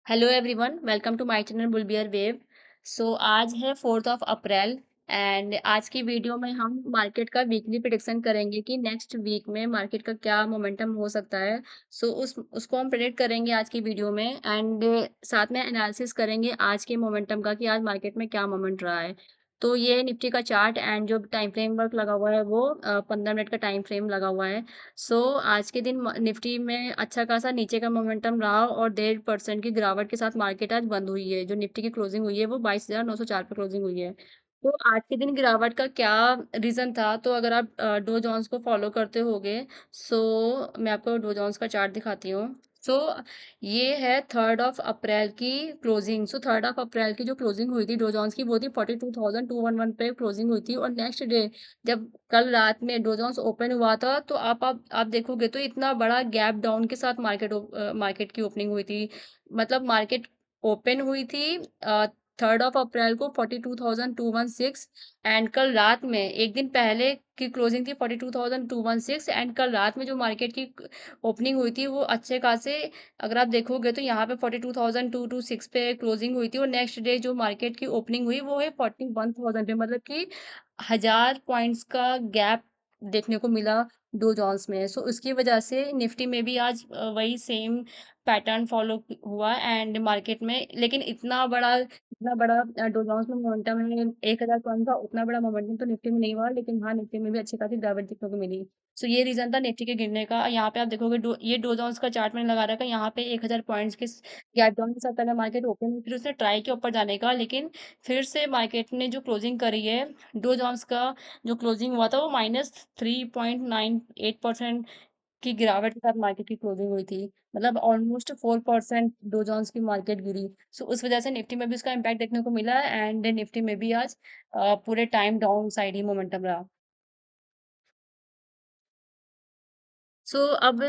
Hello everyone, welcome to my channel बुलबियर wave. आज है 4 अप्रैल एंड आज की वीडियो में हम मार्केट का वीकली प्रिडिक्शन करेंगे कि नेक्स्ट वीक में मार्केट का क्या मोमेंटम हो सकता है। उसको हम प्रेडिक्ट करेंगे आज की वीडियो में एंड साथ में एनालिसिस करेंगे आज के मोमेंटम का कि आज मार्केट में क्या मोमेंट रहा है। तो ये निफ्टी का चार्ट एंड जो टाइम फ्रेम वर्क लगा हुआ है वो 15 मिनट का टाइम फ्रेम लगा हुआ है। आज के दिन निफ्टी में अच्छा खासा नीचे का मोमेंटम रहा और 1.5% की गिरावट के साथ मार्केट आज बंद हुई है। जो निफ्टी की क्लोजिंग हुई है वो 22,904 पे क्लोजिंग हुई है। तो आज के दिन गिरावट का क्या रीजन था? तो अगर आप डो जोन्स को फॉलो करते होगे, मैं आपको डो जोन्स का चार्ट दिखाती हूँ। सो ये है 3 अप्रैल की क्लोजिंग। 3 अप्रैल की जो क्लोजिंग हुई थी डो जोन्स की वो थी 42,211 पे क्लोजिंग हुई थी। और नेक्स्ट डे जब कल रात में डो जोन्स ओपन हुआ था तो आप देखोगे तो इतना बड़ा गैप डाउन के साथ मार्केट की ओपनिंग हुई थी। मतलब मार्केट ओपन हुई थी 3 अप्रैल को 42,216 एंड कल रात में एक दिन पहले की क्लोजिंग थी 42,216 एंड कल रात में जो मार्केट की ओपनिंग हुई थी वो अच्छे खासे, अगर आप देखोगे तो यहाँ पे 42,226 पे क्लोजिंग हुई थी और नेक्स्ट डे जो मार्केट की ओपनिंग हुई वो है 41,000 पे। मतलब कि 1,000 पॉइंट्स का गैप देखने को मिला डो जोन्स में। उसकी वजह से निफ्टी में भी आज वही सेम पैटर्न फॉलो हुआ एंड मार्केट में, लेकिन इतना बड़ा डो जोन्स में मोमेंटम है 1,000 पॉइंट का। उतना बड़ा मोमेंटम तो निफ्टी में नहीं हुआ, लेकिन हाँ निफ्टी में भी अच्छी खासी गिरावट देखने को मिली। ये रीजन था निफ्टी के गिरने का। यहाँ पे आप देखोगे ये डो जोन्स का चार्ट मैंने लगा रखा है। यहाँ पे 1,000 पॉइंट्स के गैप डाउन के साथ पहले मार्केट ओपन हुई, फिर उसने ट्राई किया ऊपर जाने का, लेकिन फिर से मार्केट ने जो क्लोजिंग करी है, डो जोन्स का जो क्लोजिंग हुआ था वो -3.98% की गिरावट के साथ मार्केट की क्लोजिंग हुई थी। मतलब ऑलमोस्ट 4% डो जोन्स की मार्केट गिरी। उस वजह से निफ्टी में भी उसका इम्पैक्ट देखने को मिला एंड निफ्टी में भी आज पूरे टाइम डाउन साइड ही मोमेंटम रहा। सो अब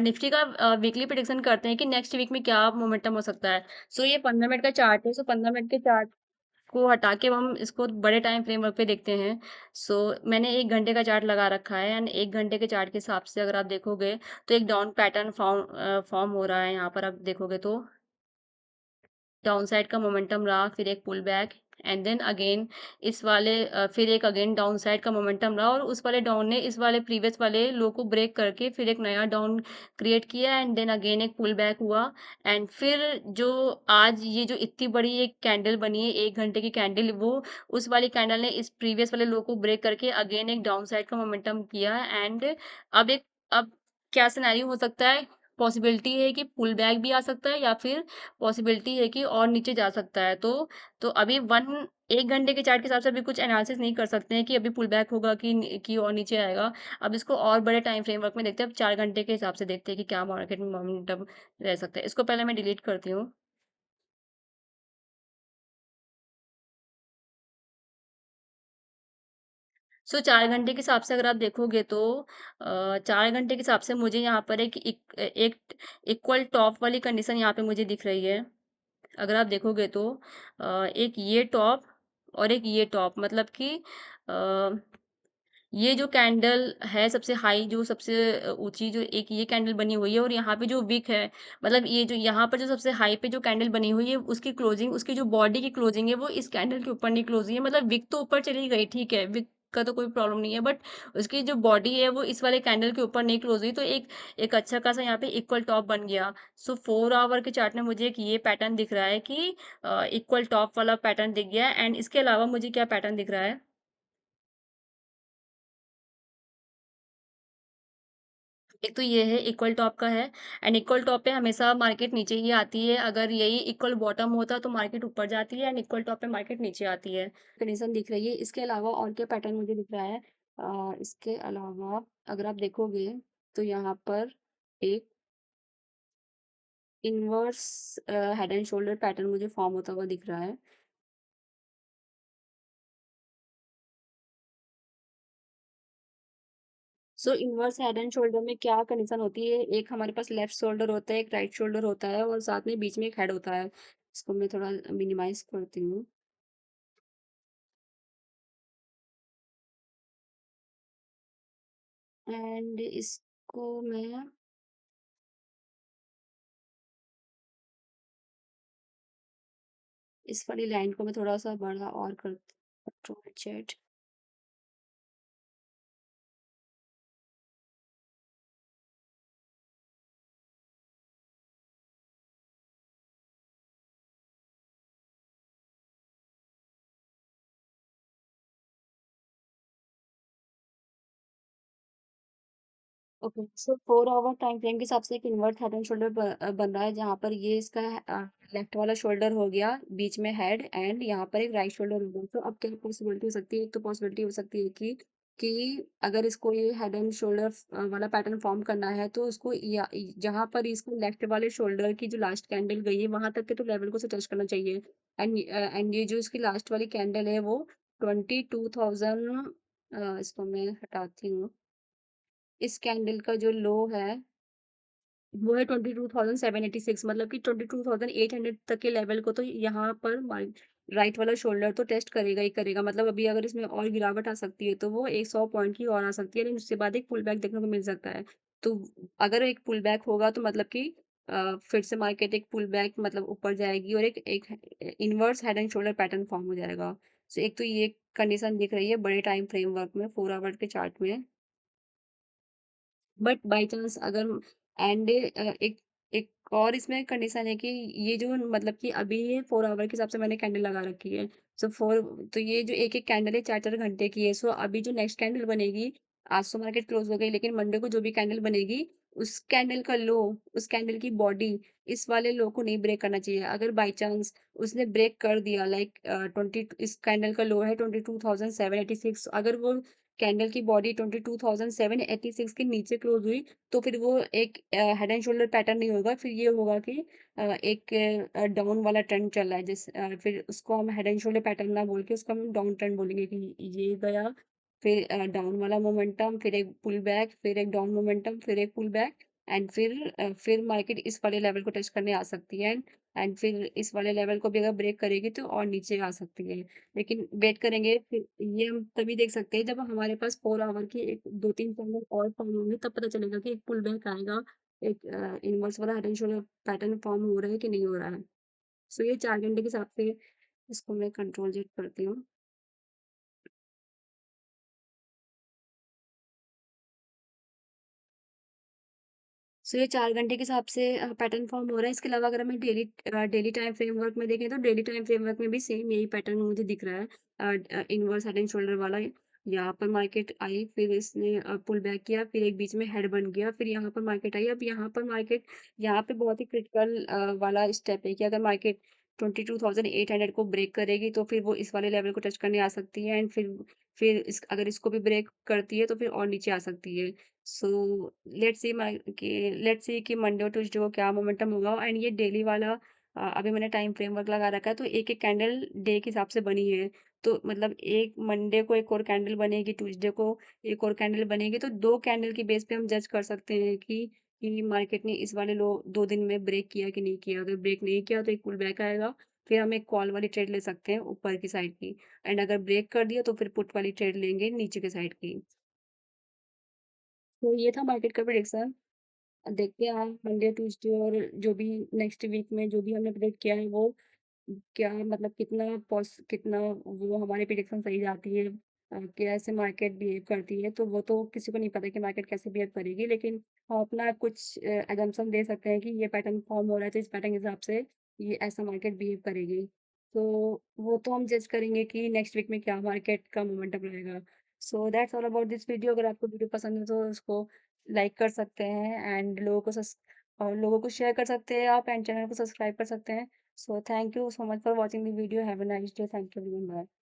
निफ्टी का वीकली प्रिडिक्शन करते हैं कि नेक्स्ट वीक में क्या मोमेंटम हो सकता है। ये 15 मिनट का चार्ट है। 15 मिनट के चार्ट को हटा के हम इसको बड़े टाइम फ्रेमवर्क पे देखते हैं। मैंने 1 घंटे का चार्ट लगा रखा है एंड 1 घंटे के चार्ट के हिसाब से अगर आप देखोगे तो एक डाउन पैटर्न फॉर्म हो रहा है। यहाँ पर आप देखोगे तो डाउन साइड का मोमेंटम रहा, फिर एक pull back and then again फिर एक अगेन डाउन साइड का मोमेंटम रहा और उस वाले डाउन ने इस वाले प्रीवियस वाले लो को ब्रेक करके फिर एक नया डाउन क्रिएट किया एंड देन अगेन एक पुल बैक हुआ एंड फिर जो आज ये जो इतनी बड़ी एक कैंडल बनी है 1 घंटे की कैंडल, वो उस वाली कैंडल ने इस प्रीवियस वाले लो को ब्रेक करके अगेन एक डाउन साइड का मोमेंटम किया एंड अब क्या सिनेरियो हो सकता है? पॉसिबिलिटी है कि पुल बैक भी आ सकता है या फिर पॉसिबिलिटी है कि और नीचे जा सकता है। तो अभी वन 1 घंटे के चार्ट के हिसाब से अभी कुछ एनालिसिस नहीं कर सकते हैं कि अभी पुल बैक होगा कि और नीचे आएगा। अब इसको और बड़े टाइम फ्रेमवर्क में देखते हैं। अब 4 घंटे के हिसाब से देखते हैं कि क्या मार्केट में मोमेंटम रह सकता है। इसको पहले मैं डिलीट करती हूँ। 4 घंटे के हिसाब से अगर आप देखोगे तो 4 घंटे के हिसाब से मुझे यहाँ पर एक इक्वल टॉप वाली कंडीशन यहाँ पे मुझे दिख रही है। अगर आप देखोगे तो एक ये टॉप और एक ये टॉप, मतलब कि अ, ये जो कैंडल है सबसे हाई, जो सबसे ऊंची जो एक ये कैंडल बनी हुई है और यहाँ पे जो विक है, मतलब ये जो यहाँ पर जो सबसे हाई पे जो कैंडल बनी हुई है उसकी क्लोजिंग, उसकी जो बॉडी की क्लोजिंग है वो इस कैंडल के ऊपर नहीं क्लोज हुई है। मतलब विक तो ऊपर चली गई, ठीक है, विक का तो कोई प्रॉब्लम नहीं है, बट उसकी जो बॉडी है वो इस वाले कैंडल के ऊपर नहीं क्लोज हुई। तो एक एक अच्छा खासा यहाँ पे इक्वल टॉप बन गया। 4 आवर के चार्ट में मुझे एक ये पैटर्न दिख रहा है कि इक्वल टॉप वाला पैटर्न दिख गया एंड इसके अलावा मुझे क्या पैटर्न दिख रहा है? एक तो ये है इक्वल टॉप का है एंड इक्वल टॉप पे हमेशा मार्केट नीचे ही आती है। अगर यही इक्वल बॉटम होता तो मार्केट ऊपर जाती है एंड इक्वल टॉप पे मार्केट नीचे आती है। कंडीशन दिख रही है। इसके अलावा और क्या पैटर्न मुझे दिख रहा है? इसके अलावा अगर आप देखोगे तो यहाँ पर एक inverse head and shoulder pattern मुझे फॉर्म होता हुआ दिख रहा है। इनवर्स हेड एंड शोल्डर में क्या कंडीशन होती है? एक हमारे पास लेफ्ट शोल्डर होता है, एक राइट शोल्डर होता है और साथ में बीच में एक हेड होता है। इसको मैं थोड़ा मिनिमाइज करती हूँ एंड इसको मैं इस वाली लाइन को मैं थोड़ा-सा बड़ा और कर control Z. Okay, so 4 hour time frame के हिसाब से एक इन्वर्ट हेड एंड शोल्डर बन रहा है, जहाँ पर ये इसका लेफ्ट वाला शोल्डर हो गया, बीच में हेड, एंड यहाँ पर एक राइट शोल्डर हो गया। तो अब क्या पॉसिबिलिटी हो सकती है? एक तो पॉसिबिलिटी हो सकती है कि अगर इसको ये हेड एंड शोल्डर वाला पैटर्न फॉर्म करना है, तो उसको जहाँ पर इसको लेफ्ट वाले शोल्डर की जो लास्ट कैंडल गई है वहां तक के तो लेवल को से टच करना चाहिए। एंड ये जो इसकी लास्ट वाली कैंडल है वो 22,000, इसको मैं हटाती हूँ, इस कैंडल का जो लो है वो है 22,786, मतलब कि 22,800 तक के लेवल को तो यहाँ पर राइट वाला शोल्डर तो टेस्ट करेगा ही करेगा। मतलब अभी अगर इसमें और गिरावट आ सकती है तो वो 100 पॉइंट की और आ सकती है, लेकिन उसके बाद एक पुल बैक देखने को मिल सकता है। तो अगर एक पुल बैक होगा तो मतलब कि फिर से मार्केट एक पुल बैक मतलब ऊपर जाएगी और एक एक inverse head and shoulder pattern form हो जाएगा। तो एक तो ये कंडीशन दिख रही है बड़े टाइम फ्रेमवर्क में 4 आवर के चार्ट में। बट बाय चांस अगर एक एक और इसमें कंडीशन है कि ये जो मतलब कि अभी ये 4 आवर के हिसाब से मैंने कैंडल लगा रखी है। सो फोर, तो ये जो एक एक कैंडल है 4 4 घंटे की है। सो अभी जो नेक्स्ट कैंडल बनेगी, आज तो मार्केट क्लोज हो गई, लेकिन मंडे को जो भी कैंडल बनेगी, उस कैंडल का लो, उस कैंडल की बॉडी इस वाले लो को नहीं ब्रेक करना चाहिए। अगर बाय चांस उसने ब्रेक कर दिया, लाइक 20, इस कैंडल का लो है 22,786, अगर वो कैंडल की बॉडी 22,786 के नीचे क्लोज हुई, तो फिर वो एक हेड एंड शोल्डर पैटर्न नहीं होगा। फिर ये होगा कि एक डाउन वाला ट्रेंड चल रहा है, फिर उसको हम हेड एंड शोल्डर पैटर्न ना बोल के उसको हम डाउन ट्रेंड बोलेंगे कि ये गया, फिर डाउन वाला मोमेंटम, फिर एक पुल बैक, फिर एक डाउन मोमेंटम, फिर एक पुल बैक, एंड फिर मार्केट इस वाले लेवल को टच करने आ सकती है। एंड फिर इस वाले लेवल को भी अगर ब्रेक करेगी तो और नीचे आ सकती है। लेकिन वेट करेंगे, फिर ये हम तभी देख सकते हैं जब हमारे पास 4 आवर की एक 2-3 कैंडल और फॉर्म होंगे, तब पता चलेगा कि एक पुल बैक आएगा, एक इनवर्स वाला head and shoulder pattern form हो रहा है कि नहीं हो रहा है। सो ये 4 घंटे के हिसाब से इसको मैं कंट्रोल जेड करती हूँ। सो ये 4 घंटे के हिसाब से पैटर्न फॉर्म हो रहा है। इसके अलावा अगर हमें डेली टाइम फ्रेमवर्क में देखें, तो डेली टाइम फ्रेमवर्क में भी सेम यही पैटर्न मुझे दिख रहा है। इनवर्स हेड एंड शोल्डर वाला। यहाँ पर मार्केट आई, फिर इसने पुल बैक किया, फिर एक बीच में हेड बन गया, फिर यहाँ पर मार्केट आई। अब यहाँ पर मार्केट, यहाँ पे बहुत ही क्रिटिकल वाला स्टेप है कि अगर मार्केट 22,800 को ब्रेक करेगी तो फिर वो इस वाले लेवल को टच करने आ सकती है, एंड फिर अगर इसको भी ब्रेक करती है तो फिर और नीचे आ सकती है। सो लेट्स सी कि मंडे और ट्यूसडे को क्या मोमेंटम होगा। एंड ये डेली वाला अभी मैंने टाइम फ्रेमवर्क लगा रखा है, तो एक एक कैंडल डे के हिसाब से बनी है। तो मतलब एक मंडे को एक और कैंडल बनेगी, ट्यूसडे को एक और कैंडल बनेगी, तो 2 कैंडल की बेस पे हम जज कर सकते हैं कि मार्केट ने इस वाले लो 2 दिन में ब्रेक किया कि नहीं किया। अगर ब्रेक नहीं किया तो एक पुल बैक आएगा, फिर हम एक कॉल वाली ट्रेड ले सकते हैं ऊपर की साइड की, एंड अगर ब्रेक कर दिया तो फिर पुट वाली ट्रेड लेंगे नीचे की साइड की। तो ये था मार्केट का प्रेडिक्शन। देखते हैं मंडे ट्यूसडे और जो भी नेक्स्ट वीक में जो भी हमने प्रेडिक्ट किया है वो क्या, मतलब कितना वो हमारी प्रेडिक्शन सही जाती है, कैसे मार्केट बिहेव करती है, तो वो तो किसी को नहीं पता कि मार्केट कैसे बिहेव करेगी, लेकिन हम अपना कुछ एजम्पशन दे सकते हैं कि ये पैटर्न फॉर्म हो रहा है तो इस पैटर्न के हिसाब से ये ऐसा मार्केट बिहेव करेगी। तो वो तो हम जज करेंगे कि नेक्स्ट वीक में क्या मार्केट का मोमेंटम रहेगा। So that's all about this video. अगर आपको वीडियो पसंद है तो उसको लाइक कर सकते हैं, एंड लोगों को शेयर कर सकते हैं आप, एंड चैनल को सब्सक्राइब कर सकते हैं। So thank you so much for watching the video. Have a nice day. Thank you everyone. Bye.